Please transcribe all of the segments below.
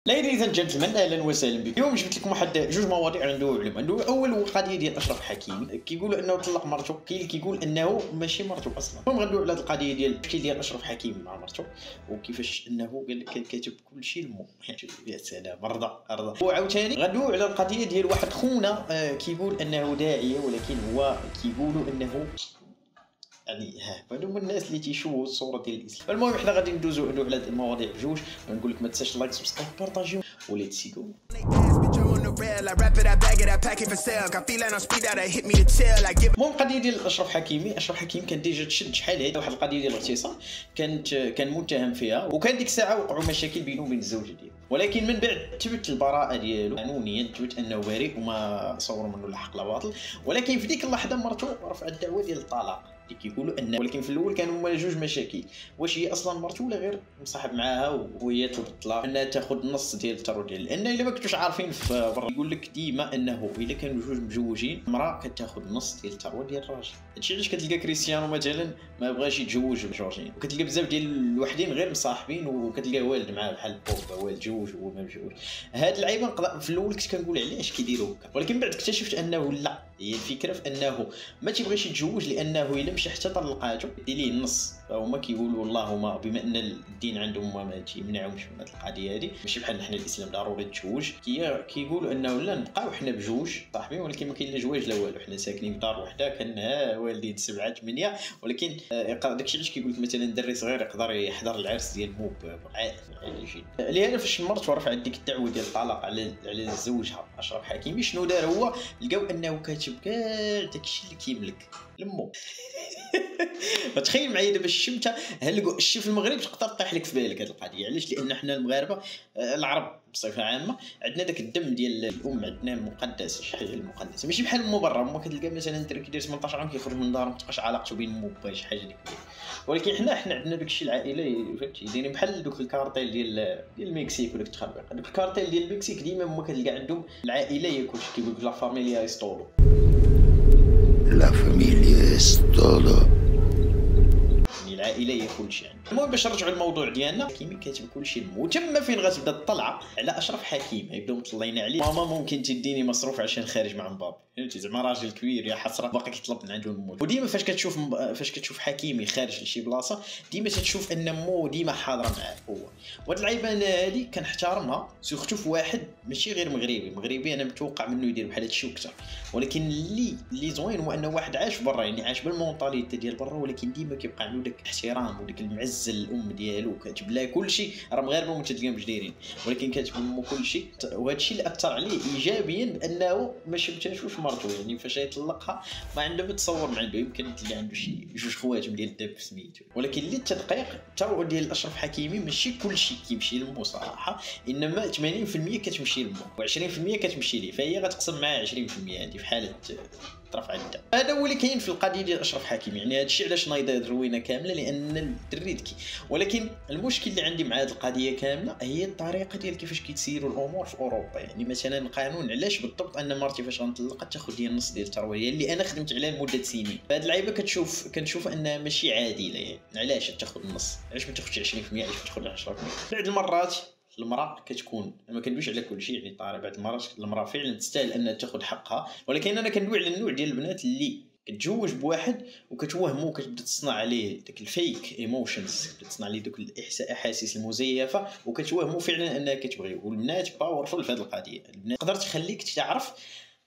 Ladies and gentlemen، اهلا وسهلا بكم. اليوم جبت لكم واحد جوج مواضيع غندويو عليهم. اول قضيه ديال اشرف حكيمي، كيقولوا انه طلق مرته، كاين اللي كيقول انه ماشي مرته اصلا. المهم غندويو على هذه القضيه ديال المشكل ديال اشرف حكيمي مع مرته، وكيفاش انه قال لك كان كاتب كل شيء لمو. يا سلام، رضا. وعاوتاني غندويو على القضيه ديال واحد خونا كيقول انه داعيه، ولكن هو كيقولوا انه يعني هادو هما الناس اللي تيشوهوا الصوره ديال الاسلام. المهم حنا غادي ندوزو على هاد المواضيع بجوج، ونقول لك ما تنساش لايك سبسكرايب بارطاجيو وليتس جو. المهم قضيه ديال اشرف حكيمي كان ديجا تشد شحال هذه واحد القضيه ديال الاغتصاب، كان متهم فيها، وكان ديك الساعه وقعوا مشاكل بينه وبين الزوجه ديالو، ولكن من بعد تبت البراءه ديالو قانونيا، تبت انه بريء وما صوروا منه لا حق لا باطل. ولكن في ديك اللحظه مرته رفعت الدعوه ديال الطلاق، كيقولوا ان ولكن في الاول كانوا هما جوج مشاكل، واش هي اصلا مرته ولا غير مصاحب معاها وهي طلبت الطلاق انها تاخذ النص ديال الثروه ديال، لان الا ما كنتوش عارفين في برا يقول لك ديما انه الا كانوا جوج مجوجين المراه كتاخذ النص ديال الثروه ديال الراجل. هادشي علاش كتلقى كريستيانو مثلا ما بغاش يتزوج بجورجين، وكتلقى بزاف ديال الوحدين غير مصاحبين وكتلقى والد معاه بحال بوبا والد جوج وهو ما مجوج. هاد اللعيبه في الاول كنت كنقول علاش كيديروا هكا، ولكن بعد اكتشفت انه لا، هي الفكره في انه ما تيبغيش يتزوج لانه الا مشى حتى طلقاته يدير ليه النص. فهما كيقولوا اللهم بما ان الدين عندهم ما تيمنعهمش من هذه القضيه هذه، ماشي بحال حنا الاسلام ضروري تتزوج. كيقولوا انه لا نبقاو حنا بجوج صاحبين، ولكن ما كاين لا زواج لا والو، حنا ساكنين في دار وحده، كان والدين 7 8. ولكن داكشي علاش كيقول لك مثلا دري صغير يقدر يحضر العرس ديال مو عادي جدا. لهذا فاش مرته رفعت ديك الدعوه ديال الطلاق على زوجها اشرف حكيمي، شنو دار هو؟ لقاو انه كاتب كاع داكشي اللي كيملك لمو. تخيل معايا دابا الشمته هلقوا الشي في المغرب تقدر طيح لك في بالك هذه القضيه. علاش؟ لان حنا المغاربه العرب بصفه عامه عندنا داك الدم ديال الام عندنا مقدس، شي حاجه المقدسه، ماشي بحال مو برا. مو كتلقى مثلا الدري كيدير 18 عام كيخرج من دار ما تبقاش علاقته بين مو وباه شي حاجه ديك. ولكن حنا عندنا داك الشيء العائله، فهمتي، دايرين بحال دوك الكارتيل ديال المكسيك وداك التخربيق. دوك الكارتيل ديال المكسيك ديما هما كتلقى عندهم العائله هي كلشي، كيقول لك لا فاميليا استولو. La familia es todo. العائله هي كلشي يعني. المهم باش نرجعوا للموضوع ديالنا، حكيمي كاتب كلشي لمو. تما فين غتبدا الطلعه على اشرف حكيمي، يبداو مطلعين عليه. ماما ممكن تديني مصروف عشان خارج مع مبابي، فهمتي، زعما راجل كبير يا حسره باقي كيطلب من عنده المول. وديما فاش كتشوف حكيمي خارج لشي بلاصه، ديما تتشوف ان مو ديما حاضره معاه هو. وهاد اللعيبه هادي كنحترمها سورتو في واحد ماشي غير مغربي انا متوقع منه يدير بحال هادشي وكثر. ولكن اللي زوين هو انه واحد عاش برا، يعني عاش بالمونطاليتي ديال برا، ولكن ديما كيبقى عنده داك الاحترام وداك المعزه للام ديالو، كاتب لها كلشي. راه مغاربه متدينين مش دايرين، ولكن كاتب لمو كلشي. وهذا الشيء اللي اثر عليه ايجابيا بانه ما شمتهاش مرته، يعني فاش يطلقها ما عنده ما تصور، ما عنده يمكن تلقى عنده شي جوج خواتم ديال الدب سميتو. ولكن اللي التدقيق الثروه ديال اشرف حكيمي ماشي كلشي كيمشي لمو صراحه، انما 80% كتمشي لمو و20% كتمشي ليه، فهي غتقسم معاه 20% هذه في حاله رفع الدعوه. هذا هو اللي كاين في القضيه ديال اشرف حكيمي. يعني هذا الشيء علاش نايضه الروينه كامله، لان الدري ذكي. ولكن المشكل اللي عندي مع هذه القضيه كامله هي الطريقه ديال كيفاش كيتسيروا الامور في اوروبا. يعني مثلا القانون علاش بالضبط ان مرتي فاش غنطلقها تاخذ ديال النص ديال الثروه اللي انا خدمت عليها لمده سنين. فهاد اللعيبه كنشوف انها ماشي عادله. يعني علاش تاخذ النص؟ علاش ما تاخذش 20%؟ علاش تاخذ 10%؟ بعض المرات المراه كتكون، ما كندويش على كل شيء، يعني طاري بعض المرات المراه فعلا تستاهل انها تاخذ حقها. ولكن انا كندوي على النوع ديال البنات اللي كتزوج بواحد وكتوهمو، كتبدا تصنع عليه داك الفيك ايموشنز، تصنع عليه دوك الاحاسيس المزيفه، وكتوهمو فعلا انها كتبغيه. والبنات باورفول في هذه القضيه. البنات تقدر تخليك تعرف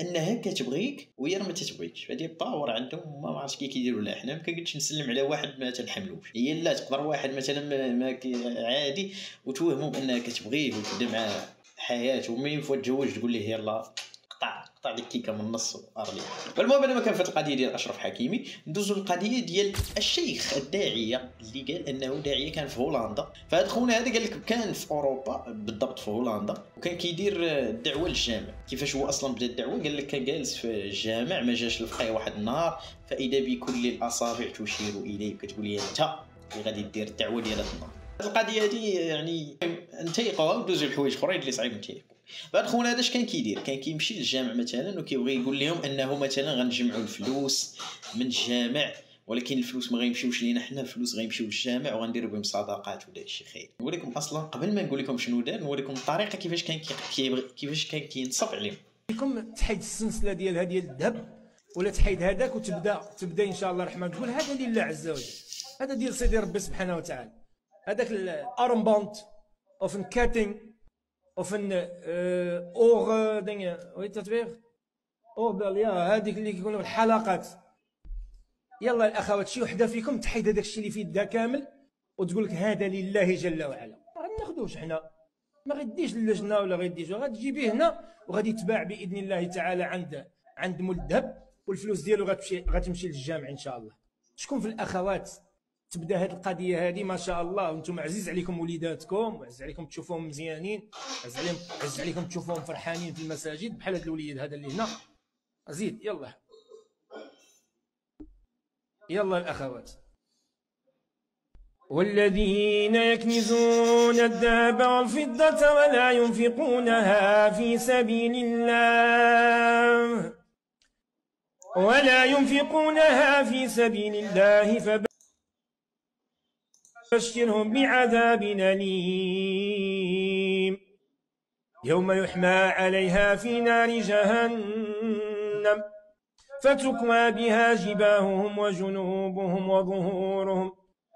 انها كتبغيك وهي ما تتبغيكش. هذه باور عندهم، ما عرفتش كيديروا. لا حنا ما كنقدش نسلم على واحد ما تنحملوش. هي لا تقدر واحد مثلا ما عادي وتوهمو بانها كتبغيه وتبدا معاه حياته، ومين فوا تزوج تقول ليه يلا قطع ديك كيكه من النص وارلي. فالمهم انا ما كان في القضيه ديال اشرف حكيمي، ندوزو للقضيه ديال الشيخ الداعيه اللي قال انه داعيه كان في هولندا. فهاد خونا هذا قال لك كان في اوروبا بالضبط في هولندا، وكان كيدير الدعوه للجامع. كيفاش هو اصلا بدا الدعوه؟ قال لك كان جالس في الجامع، ما جاش الفقيه واحد النهار فاذا بكل الاصابع تشير اليه، كتقول لي انت اللي غادي دير الدعوه ديال هذا النهار. القضيه هذه يعني نتيقوها وندوزو لحوايج اخرين اللي صعيب نتيقوا. بعد خونا هذا اش كان كيدير؟ كان كيمشي للجامع مثلا وكيبغي يقول لهم انه مثلا غنجمعوا الفلوس من الجامع ولكن الفلوس ما غيمشيوش لينا حنا، الفلوس غيمشيو للجامع وغنديروا بهم صدقات وداك الشيء خير. نوريكم اصلا قبل ما نقول لكم شنو دار، نوريكم الطريقه كيفاش كان كينصب عليهم. لكم تحيد السلسله ديال هذه الذهب ولا تحيد هذاك وتبدا ان شاء الله الرحمن تقول هذا لله عز وجل، هذا ديال سيدي ربي سبحانه وتعالى. هذاك الارمبونت اوف كاتينغ اوف اور دينغ وي تطبيق اور يا هذيك اللي كيكونوا الحلقات. يلا الاخوات شي وحده فيكم تحيد هذاك الشيء اللي في يدها كامل وتقول لك هذا لله جل وعلا. ما غناخذوش حنا، ما غيديش للجنه ولا غيديش، غتجيبيه هنا وغادي يتباع باذن الله تعالى عند مول الذهب، والفلوس ديالو غتمشي للجامع ان شاء الله. شكون في الاخوات تبدا هذه القضيه هذه ما شاء الله، وانتم عزيز عليكم وليداتكم وعزيز عليكم تشوفوهم مزيانين، عزيز عليكم تشوفوهم فرحانين في المساجد بحال هذا الوليد هذا اللي هنا. زيد يلا الاخوات. والذين يكنزون الذهب والفضة ولا ينفقونها في سبيل الله فبشرهم بعذاب أليم يوم يحمى عليها في نار جهنم فتكوى بها جباههم وجنوبهم وظهورهم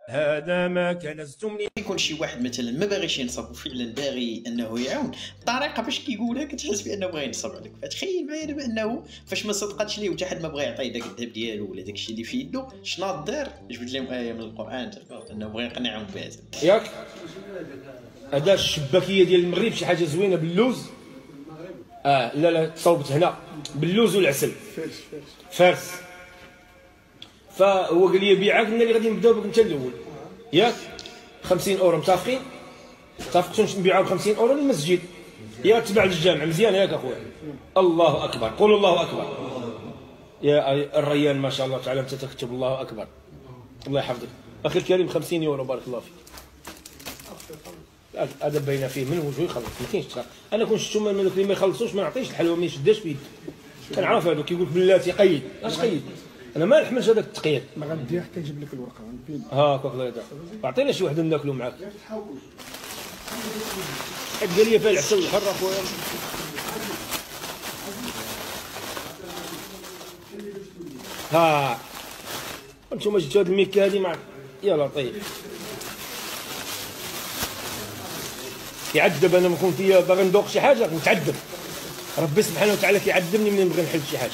هذا ما كنزتم لي. يكون شي واحد مثلا ما باغيش ينصب وفعلا باغي انه يعاون، الطريقه باش كيقولها كتحس بانه بغى ينصب عليك. فتخيل معايا دابا انه فاش ما صدقاتش ليه وحتى حد ما بغى يعطيه داك الذهب ديالو ولا داك الشيء اللي في يدو، شنو دار؟ جبد لهم ايه من القران انه بغى يقنعهم بها ياك. هذا الشباكيه ديال المغرب شي حاجه زوينه باللوز. لا صوبت هنا باللوز والعسل فارس. فهو قال لي بيعك قلنا لي غادي نبداو بك انت الاول ياك. 50 اورو متفقين؟ اتفقتوا نبيعوها ب 50 اورو للمسجد يا تبع للجامع. مزيان ياك اخويا؟ الله اكبر، قولوا الله اكبر. يا الريان ما شاء الله تعالى انت تكتب الله اكبر. الله يحفظك اخي الكريم. 50 يورو بارك الله فيك. هذا باينه فيه من وجهه يخلص، ما كاينش انا كون شفتو من اللي ما يخلصوش ما نعطيش الحلوه، ما يشداش في يده. كنعرف هذا كيقول لك بلاتي قيد، اش قيد؟ انا ما نحملش هذاك التقييد. ما غندير حتى نجيب لك الورقه هاك الله يرضى. عطينا شي وحده ناكلوا معاك. حيت قال لي فيها العسل الحر اخويا. انتم جبتوا هذه الميكه هذه معك يا لطيف. كيعذب انا نكون فيا باغي ندوق شي حاجه نتعذب. ربي سبحانه وتعالى كيعذبني ملي نبغي نحل شي حاجه.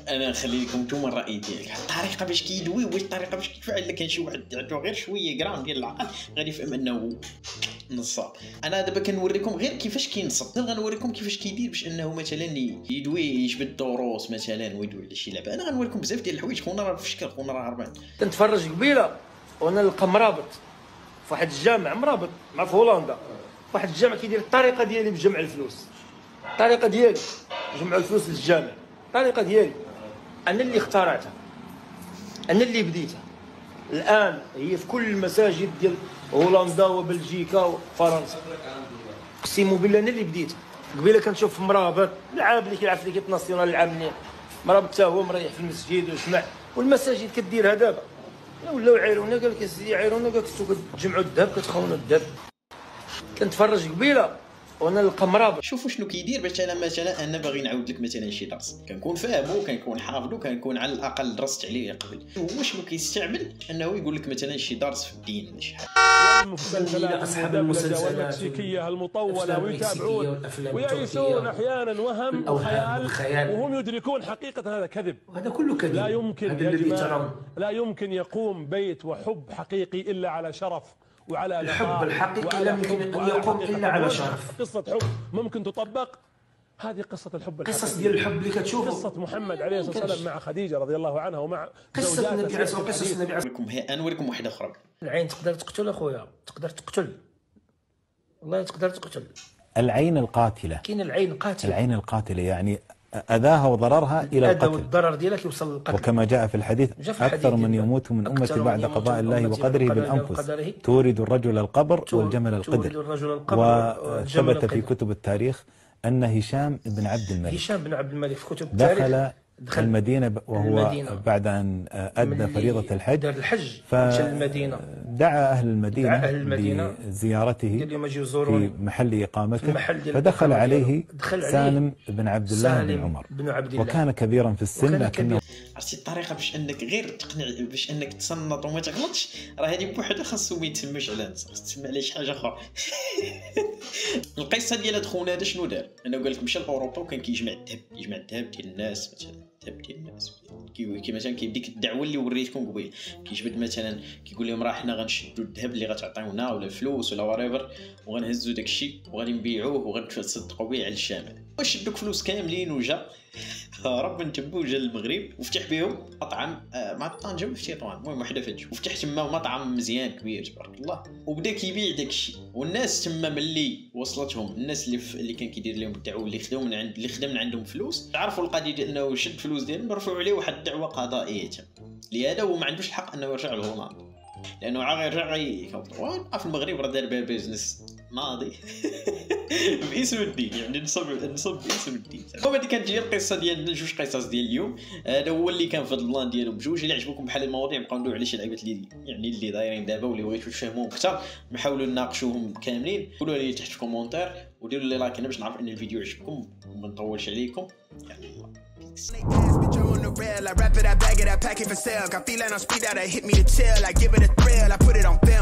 انا نخلي لكم نتوما الراي ديالك. الطريقه باش كيدوي واش الطريقه باش كيفعل. الا كان شي واحد عنده غير شويه غرام ديال العقل غادي يفهم انه نصاب. انا دابا كنوريكم غير كيفاش كينصب، غنوريكم كيفاش كيدير باش انه مثلا يدوي يجبد الدروس مثلا ويدوي على شي لعبه. انا غنوريكم بزاف ديال الحوايج. خونا راه في شكل، خونا راه هربان. كنتفرج قبيله وانا نلقى مرابط في واحد الجامع، مرابط مع في هولندا، واحد الجامع كيدير الطريقه ديالي بجمع الفلوس. الطريقه ديالي جمع الفلوس للجامع، الطريقه ديالي انا اللي اخترعتها، انا اللي بديتها. الان هي في كل المساجد ديال هولندا وبلجيكا وفرنسا. اقسم بالله انا اللي بديتها. قبيله كنشوف في مرابط العاب اللي كيلعب في ليكيب ناسيونال العام منين مرابط حتى هو مريح في المسجد ويسمع، والمساجد كديرها دابا. ولاو عيرونا قال لك اسيدي عيرونا قال لك كتجمعوا الذهب كتخونوا الذهب. كنتفرج قبيله وانا نلقى مرابط. شوفوا شنو كيدير باش انا باغي نعاود لك مثلا شي درس كنكون فاهمو كنكون حافظو كنكون على الاقل درست عليه قبل. هو شنو كيستعمل انه يقول لك مثلا شي درس في الدين ولا شي حاجه. المسلسلات أصحاب المسلسلات المكسيكية المطولة ويتابعون ويعيشون أحيانا وهم وخيال وهم يدركون حقيقة هذا كذب. وهذا كله كذب. لا يمكن هذا الذي ترون. لا يمكن يقوم بيت وحب حقيقي إلا على شرف وعلى الحب الحقيقي لا يمكن أن يقوم إلا على شرف. قصة حب ممكن تطبق. هذه قصة الحب الحقيقي. قصص ديال الحب اللي كتشوفوا. قصة محمد عليه الصلاة والسلام مع خديجة رضي الله عنها ومع قصة النبي عليه الصلاة والسلام. قصص النبي عليه الصلاة والسلام. نوريكم واحدة أخرى. العين تقدر تقتل أخويا، تقدر تقتل. والله تقدر تقتل. العين القاتلة. كاين العين قاتلة. العين القاتلة يعني أذاها وضررها إلى القتل. والضرر ديالك يوصل للقتل. وكما جاء في الحديث أكثر من يموت من أمتي بعد قضاء الله وقدره بالأنفس تورد الرجل القبر والجمل القدر. وثبت في كتب التاريخ أن هشام بن عبد الملك في كتب التاريخ دخل المدينة وهو بعد أن أدى فريضة الحج دار الحج دعا أهل المدينة لزيارته في محل إقامته، فدخل عليه سالم بن عبد الله بن عمر، وكان كبيرا في السن لكنه عرفتي الطريقه باش انك غير تقنع، باش انك تصنط وما تغلطش، راه هذه بوحدها خاصو ما يتسماش على نفسك، خاص تسمى عليه شي حاجه اخرى. القصه ديال هاد خونا هذا شنو دار؟ انا قال لك مشى لاوروبا وكان كيجمع الذهب ديال الناس، مثلا الذهب ديال الناس كي مثلا كيديك الدعوه اللي وريتكم قبيل، كيجبد مثلا كيقول لهم راه حنا غنشدوا الذهب اللي غتعطيونا ولا الفلوس ولا وريفر، وغنهزوا داكشي وغادي نبيعوه وغنتصدقوا به على الشامل. واش دوك فلوس كاملين وجا رب نتبو جا للمغرب وفتح بهم مطعم مع طنجة في تطوان، المهم وحده فاتش، وفتح تما مطعم مزيان كبير تبارك الله، وبدا كيبيع داكشي. والناس تما ملي وصلتهم الناس اللي كان كيدير لهم الدعوه، اللي خدم من عندهم فلوس، عرفوا القضيه ديال انه شد فلوس ديالهم، رفعوا عليه واحد الدعوه قضائيه لهذا هو ما عندوش الحق انه يرجع لهولندا، لانه غيرجع في المغرب راه دار بها بيزنس ماضي باسم الدين، يعني نصب باسم الدين. هذه كانت هي القصه ديالنا، جوج قصص ديال اليوم. هذا هو اللي كان فضل الله ديالهم بجوج. الا عجبكم بحال المواضيع نبقاو ندويو على شي لعيبات اللي دايرين دابا واللي بغيتو تفهموهم اكثر، نحاولوا نناقشوهم كاملين. قولوا لي تحت في كومونتير وديروا لي لايك باش نعرف ان الفيديو عجبكم وما نطولش عليكم. Bitch, I'm on the rail. I wrap it, I bag it, I pack it for sale. Got feeling on speed out, I hit me to chill. I give it a thrill, I put it on film.